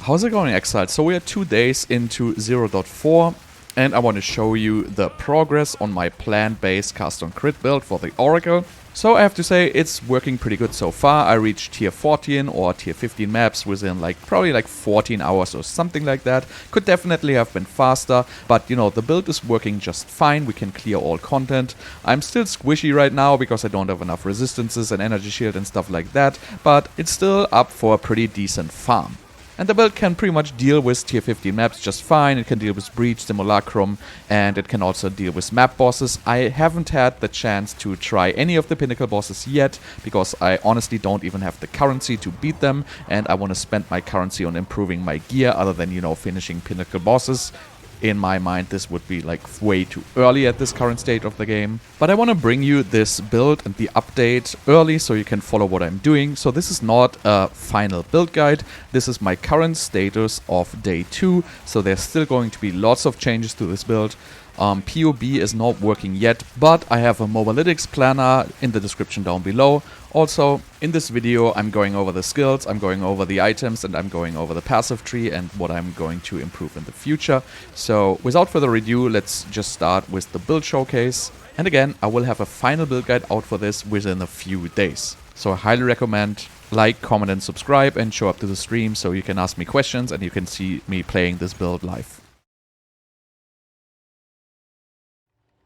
How's it going, Exile? So we are 2 days into 0.4 and I want to show you the progress on my plant-based cast on crit build for the Oracle. So I have to say it's working pretty good so far. I reached tier 14 or tier 15 maps within probably 14 hours or something like that. Could definitely have been faster, but you know, the build is working just fine. We can clear all content. I'm still squishy right now because I don't have enough resistances and energy shield and stuff like that, but it's still up for a pretty decent farm. And the build can pretty much deal with tier 15 maps just fine. It can deal with Breach, Simulacrum, and it can also deal with map bosses. I haven't had the chance to try any of the Pinnacle bosses yet, because I honestly don't even have the currency to beat them, and I want to spend my currency on improving my gear other than, you know, finishing Pinnacle bosses. In my mind, this would be way too early at this current state of the game. But I want to bring you this build and the update early so you can follow what I'm doing. So this is not a final build guide. This is my current status of day 2. So there's still going to be lots of changes to this build. PoE is not working yet, but I have a Mobalytics planner in the description down below. Also, in this video, I'm going over the skills, I'm going over the items, and I'm going over the passive tree and what I'm going to improve in the future. So, without further ado, let's just start with the build showcase. And again, I will have a final build guide out for this within a few days. So I highly recommend like, comment, and subscribe, and show up to the stream so you can ask me questions and you can see me playing this build live.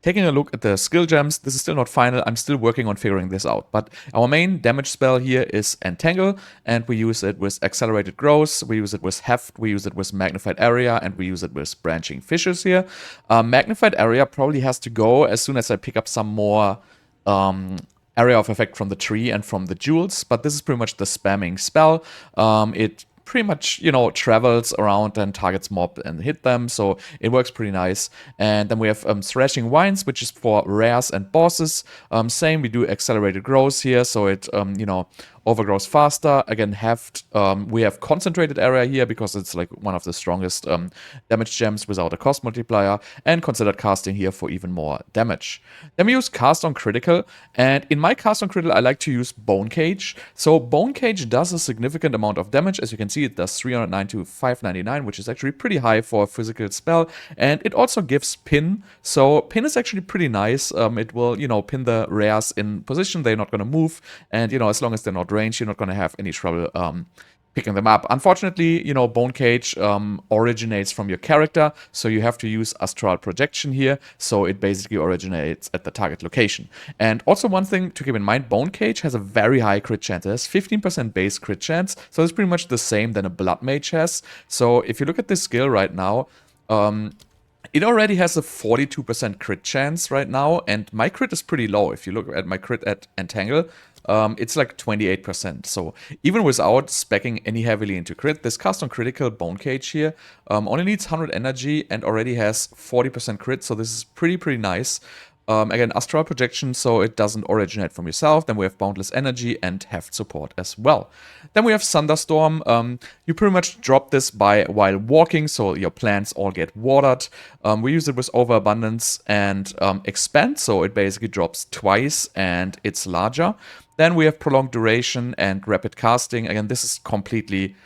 Taking a look at the skill gems, this is still not final, I'm still working on figuring this out. But our main damage spell here is Entangle, and we use it with Accelerated Growth, we use it with Heft, we use it with Magnified Area, and we use it with Branching Fishes here. Magnified Area probably has to go as soon as I pick up some more area of effect from the tree and from the jewels, but this is pretty much the spamming spell. It pretty much, you know, travels around and targets mob and hit them, so it works pretty nice. And then we have Thrashing Winds, which is for rares and bosses. Same, we do Accelerated Growth here, so it, you know, overgrows faster. Again, Heft, we have Concentrated Area here because it's one of the strongest damage gems without a cost multiplier, and Considered Casting here for even more damage. Then we use Cast on Critical, and in my Cast on Critical I like to use Bone Cage. So Bone Cage does a significant amount of damage. As you can see, it does 309 to 599, which is actually pretty high for a physical spell, and it also gives Pin. So Pin is actually pretty nice. It will, you know, pin the rares in position. They're not going to move, and, you know, as long as they're not range, you're not going to have any trouble picking them up. Unfortunately, you know, Bone Cage originates from your character, so you have to use Astral Projection here, so it basically originates at the target location. And also one thing to keep in mind, Bone Cage has a very high crit chance. It has 15% base crit chance, so it's pretty much the same than a Blood Mage has. So if you look at this skill right now, it already has a 42% crit chance right now, and my crit is pretty low. If you look at my crit at Entangle, it's 28%. So even without speccing any heavily into crit, this Cast on Critical Bone Cage here only needs 100 energy and already has 40% crit, so this is pretty nice. Again, Astral Projection, so it doesn't originate from yourself. Then we have Boundless Energy and Heft support as well. Then we have Thunderstorm. You pretty much drop this while walking, so your plants all get watered. We use it with Overabundance and Expand, so it basically drops twice and it's larger. Then we have Prolonged Duration and Rapid Casting. Again, this is completely...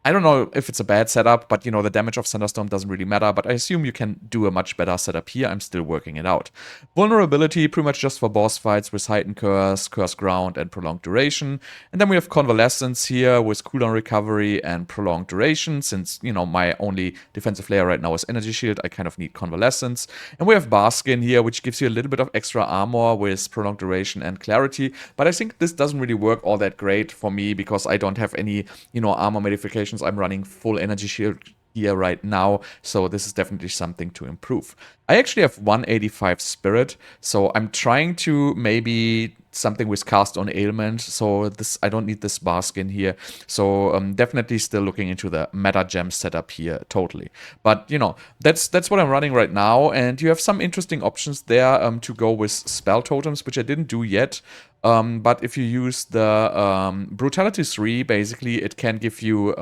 I don't know if it's a bad setup, but, you know, the damage of Thunderstorm doesn't really matter, but I assume you can do a much better setup here. I'm still working it out. Vulnerability, pretty much just for boss fights with Heightened Curse, Curse Ground, and Prolonged Duration. And then we have Convalescence here with cooldown recovery and Prolonged Duration. Since, you know, my only defensive layer right now is Energy Shield, I kind of need Convalescence. And we have Barskin here, which gives you a little bit of extra armor with Prolonged Duration and Clarity. But I think this doesn't really work all that great for me because I don't have any, you know, armor modifications. I'm running full Energy Shield here right now, so this is definitely something to improve. I actually have 185 Spirit, so I'm trying to maybe something with Cast on Ailment, so this I don't need this Barskin here, so definitely still looking into the meta gem setup here totally. But, you know, that's what I'm running right now, and you have some interesting options there to go with Spell Totems, which I didn't do yet. But if you use the Brutality 3, basically it can give you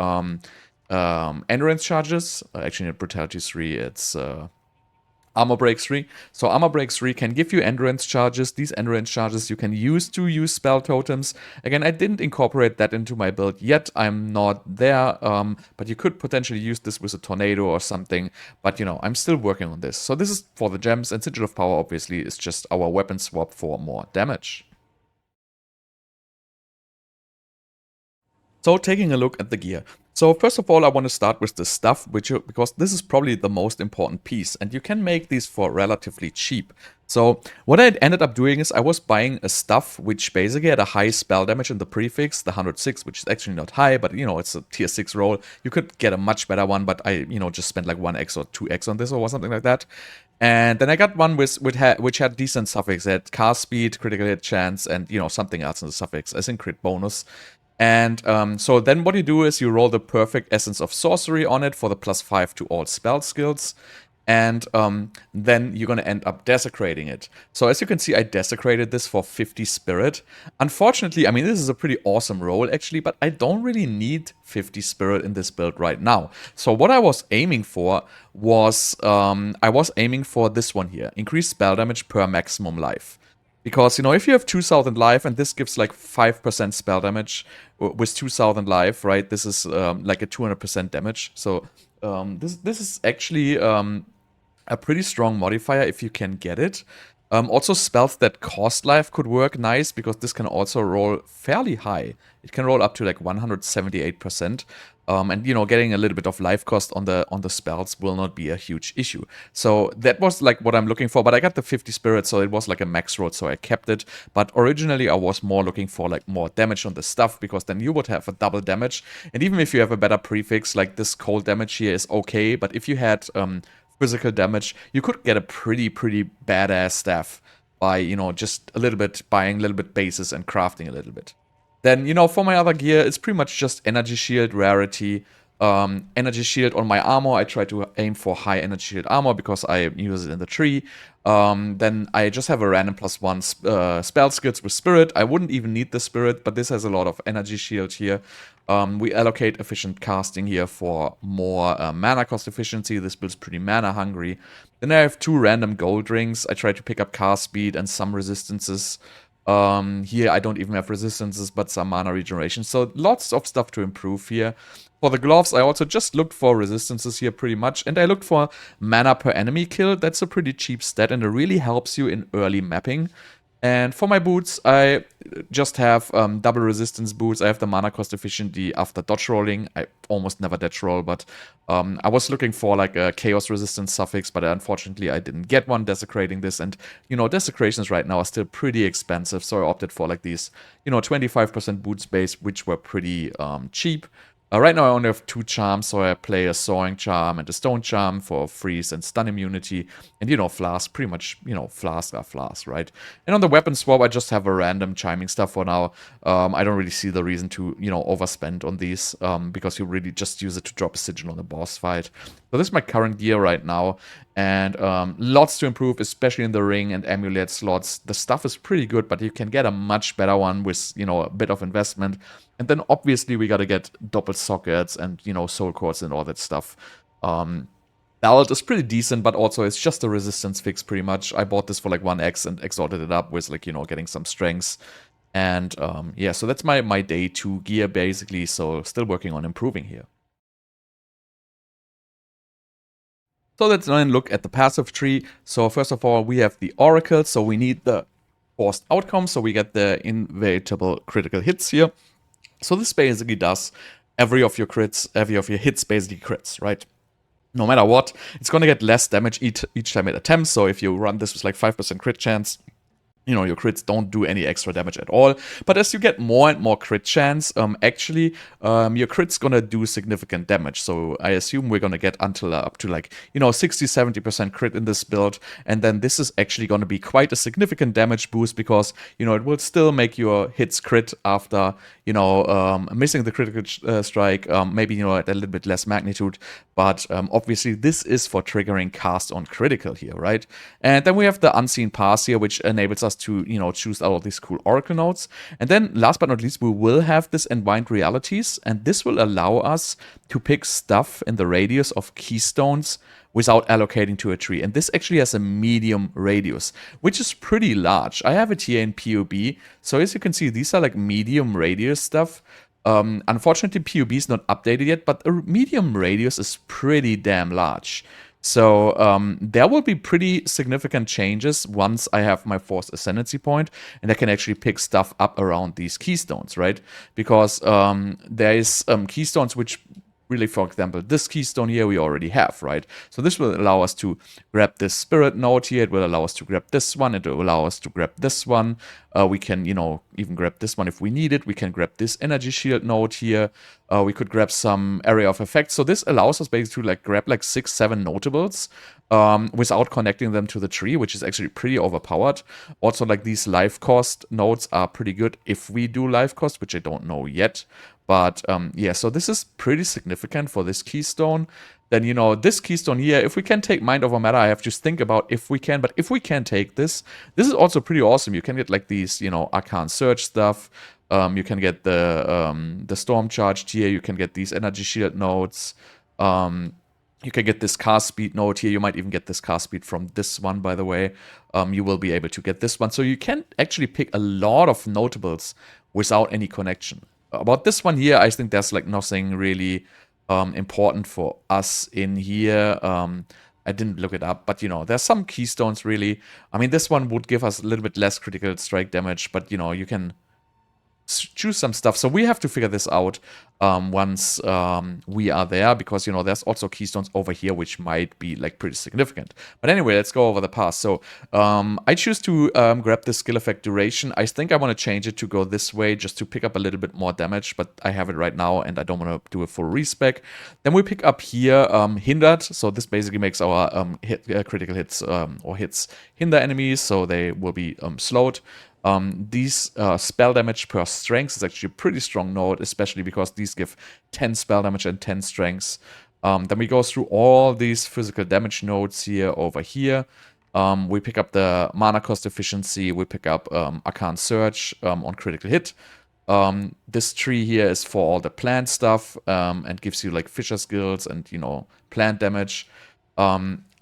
endurance charges. Actually, not Brutality 3, it's Armor Break 3. So Armor Break 3 can give you endurance charges. These endurance charges you can use to use spell totems. Again, I didn't incorporate that into my build yet. I'm not there, but you could potentially use this with a tornado or something. But, you know, I'm still working on this. So this is for the gems, and Sigil of Power, obviously, is just our weapon swap for more damage. So taking a look at the gear. So first of all, I want to start with the stuff, because this is probably the most important piece, and you can make these for relatively cheap. So what I ended up doing is I was buying a stuff which basically had a high spell damage in the prefix, the 106, which is actually not high, but you know, it's a tier 6 roll. You could get a much better one, but I, you know, just spent like 1x or 2x on this or something like that. And then I got one which had decent suffix. It had cast speed, critical hit chance, and you know, something else in the suffix, as in crit bonus. And so then what you do is you roll the perfect Essence of Sorcery on it for the +5 to all spell skills. And then you're going to end up desecrating it. So as you can see, I desecrated this for 50 spirit. Unfortunately, I mean, this is a pretty awesome roll, actually, but I don't really need 50 spirit in this build right now. So what I was aiming for was, I was aiming for this one here. Increased spell damage per maximum life. Because, you know, if you have 2000 life, and this gives like 5% spell damage with 2000 life, right? This is like a 200% damage. So this is actually a pretty strong modifier if you can get it. Also, spells that cost life could work nice, because this can also roll fairly high. It can roll up to like 178%. And you know, getting a little bit of life cost on the spells will not be a huge issue. So that was like what I'm looking for. But I got the 50 spirit, so it was like a max roll, so I kept it. But originally I was more looking for like more damage on the stuff, because then you would have a double damage. And even if you have a better prefix, like this cold damage here is okay. But if you had physical damage, you could get a pretty badass staff by, you know, just a little bit buying a little bit bases and crafting a little bit. Then, you know, for my other gear, it's pretty much just energy shield, rarity, energy shield on my armor. I try to aim for high energy shield armor because I use it in the tree. Then I just have a random +1 spell skills with spirit. I wouldn't even need the spirit, but this has a lot of energy shield here. We allocate efficient casting here for more mana cost efficiency. This build's pretty mana hungry. Then I have 2 random gold rings. I try to pick up cast speed and some resistances. Here I don't even have resistances, but some mana regeneration. So lots of stuff to improve here. For the gloves, I also just looked for resistances here pretty much. And I looked for mana per enemy kill. That's a pretty cheap stat, and it really helps you in early mapping. And for my boots, I just have double resistance boots. I have the mana cost efficiency after dodge rolling. I almost never dodge roll, but I was looking for like a chaos resistance suffix, but unfortunately I didn't get one desecrating this. And, you know, desecrations right now are still pretty expensive, so I opted for like these, you know, 25% boot space, which were pretty cheap. Right now I only have 2 charms, so I play a Soaring Charm and a Stone Charm for freeze and stun immunity. And, you know, flasks, pretty much, you know, flasks are flasks, right? And on the weapon swap, I just have a random chiming stuff for now. I don't really see the reason to, you know, overspend on these, because you really just use it to drop a sigil on the boss fight. So this is my current gear right now, and lots to improve, especially in the ring and amulet slots. The stuff is pretty good, but you can get a much better one with, you know, a bit of investment. And then obviously we gotta get doppel sockets and, you know, soul cords and all that stuff. Belt is pretty decent, but also it's just a resistance fix pretty much. I bought this for like 1x and exalted it up with, like, you know, getting some strengths. And yeah, so that's my day 2 gear basically, so still working on improving here. So let's then look at the passive tree. So first of all, we have the Oracle, so we need the forced outcome, so we get the inevitable critical hits here. So this basically does every of your hits basically crits, right? No matter what, it's going to get less damage each time it attempts. So if you run this with like 5% crit chance, you know, your crits don't do any extra damage at all. But as you get more and more crit chance, actually, your crit's gonna do significant damage. So I assume we're gonna get until up to like, you know, 60-70% crit in this build. And then this is actually gonna be quite a significant damage boost, because, you know, it will still make your hits crit after, you know, missing the critical strike, maybe, you know, at a little bit less magnitude. But obviously, this is for triggering cast on critical here, right? And then we have the Unseen Pass here, which enables us to, you know, choose out of these cool Oracle nodes. And then last but not least, we will have this Enwind Realities, and this will allow us to pick stuff in the radius of keystones without allocating to a tree. And this actually has a medium radius, which is pretty large. I have it here in PoB. So as you can see, these are like medium radius stuff. Unfortunately, PoB is not updated yet, but a medium radius is pretty damn large. So there will be pretty significant changes once I have my 4th ascendancy point, and I can actually pick stuff up around these keystones, right? Because there is keystones which really, for example, this keystone here we already have, right? So this will allow us to grab this spirit node here. It will allow us to grab this one. It will allow us to grab this one. We can, you know, even grab this one if we need it. We can grab this energy shield node here. We could grab some area of effects. So this allows us basically to like grab like 6, 7 notables without connecting them to the tree, which is actually pretty overpowered. Also, like these life cost nodes are pretty good if we do life cost, which I don't know yet. But yeah, so this is pretty significant for this keystone. Then, you know, this keystone here, if we can take Mind Over Matter, I have to think about if we can. But if we can take this, this is also pretty awesome. You can get like these, you know, Arcane Surge stuff. You can get the Storm Charged here. You can get these Energy Shield nodes. You can get this cast speed node here. You might even get this cast speed from this one, by the way. You will be able to get this one. So you can actually pick a lot of notables without any connection. About this one here, I think there's like nothing really important for us in here. I didn't look it up, but you know, there's some keystones really. I mean, this one would give us a little bit less critical strike damage, but you know, you can choose some stuff. So we have to figure this out once we are there, because, you know, there's also keystones over here which might be like pretty significant. But anyway, let's go over the path. So I choose to grab the skill effect duration. I think I want to change it to go this way just to pick up a little bit more damage, but I have it right now and I don't want to do a full respec. Then we pick up here hindered. So this basically makes our critical hits or hits hinder enemies, so they will be slowed. These spell damage per strength is actually a pretty strong node, especially because these give 10 spell damage and 10 strengths. Then we go through all these physical damage nodes here over here. We pick up the mana cost efficiency. We pick up Arcane Surge on critical hit. This tree here is for all the plant stuff and gives you like Fisher skills and, you know, plant damage.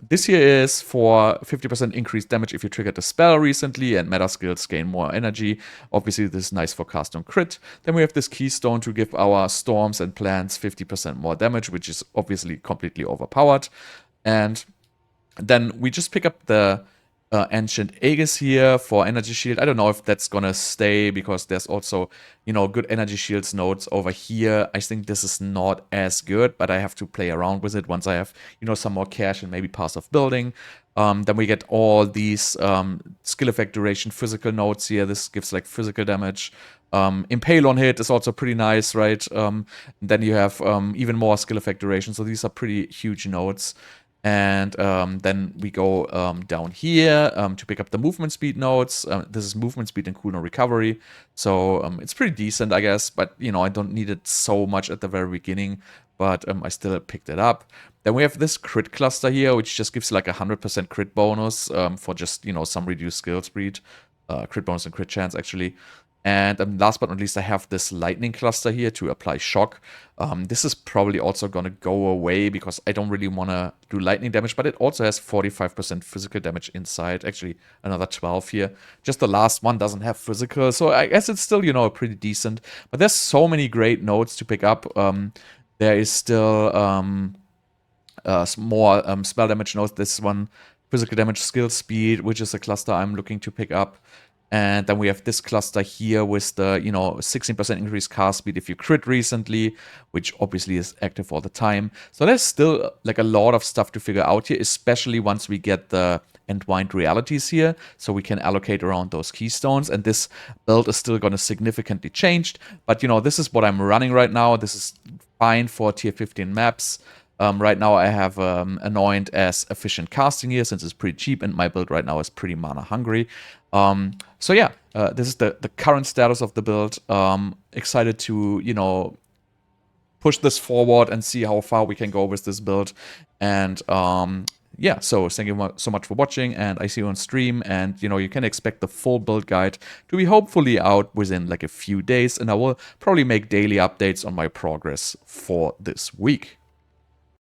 This here is for 50% increased damage if you triggered a spell recently, and meta skills gain more energy. Obviously, this is nice for cast on crit. Then we have this keystone to give our storms and plants 50% more damage, which is obviously completely overpowered. And then we just pick up the Ancient Aegis here for energy shield. I don't know if that's gonna stay, because there's also, you know, good energy shields nodes over here. I think this is not as good, but I have to play around with it once I have, you know, some more cash and maybe passive building. Then we get all these skill effect duration physical nodes here. This gives like physical damage. Impale on hit is also pretty nice, right? Then you have even more skill effect duration. So these are pretty huge nodes. And then we go down here to pick up the movement speed nodes. This is movement speed and cooldown recovery. So it's pretty decent, I guess. But, you know, I don't need it so much at the very beginning. But I still picked it up. Then we have this crit cluster here, which just gives like 100% crit bonus for just, you know, some reduced skill speed. Crit bonus and crit chance, actually. And last but not least, I have this lightning cluster here to apply shock. This is probably also going to go away because I don't really want to do lightning damage, but it also has 45% physical damage inside. Actually, another 12 here. Just the last one doesn't have physical, so I guess it's still, you know, pretty decent. But there's so many great nodes to pick up. There is still more spell damage nodes. This one, physical damage skill speed, which is a cluster I'm looking to pick up. And then we have this cluster here with the, you know, 16% increased cast speed if you crit recently, which obviously is active all the time. So there's still like a lot of stuff to figure out here, especially once we get the entwined realities here, so we can allocate around those keystones. And this build is still going to significantly change. But, you know, this is what I'm running right now. This is fine for tier 15 maps. Right now I have Anoint as efficient casting here, since it's pretty cheap, and my build right now is pretty mana hungry. So yeah, this is the current status of the build. Excited to, you know, push this forward and see how far we can go with this build. And yeah, so thank you so much for watching, and I see you on stream. And, you know, you can expect the full build guide to be hopefully out within like a few days, and I will probably make daily updates on my progress for this week.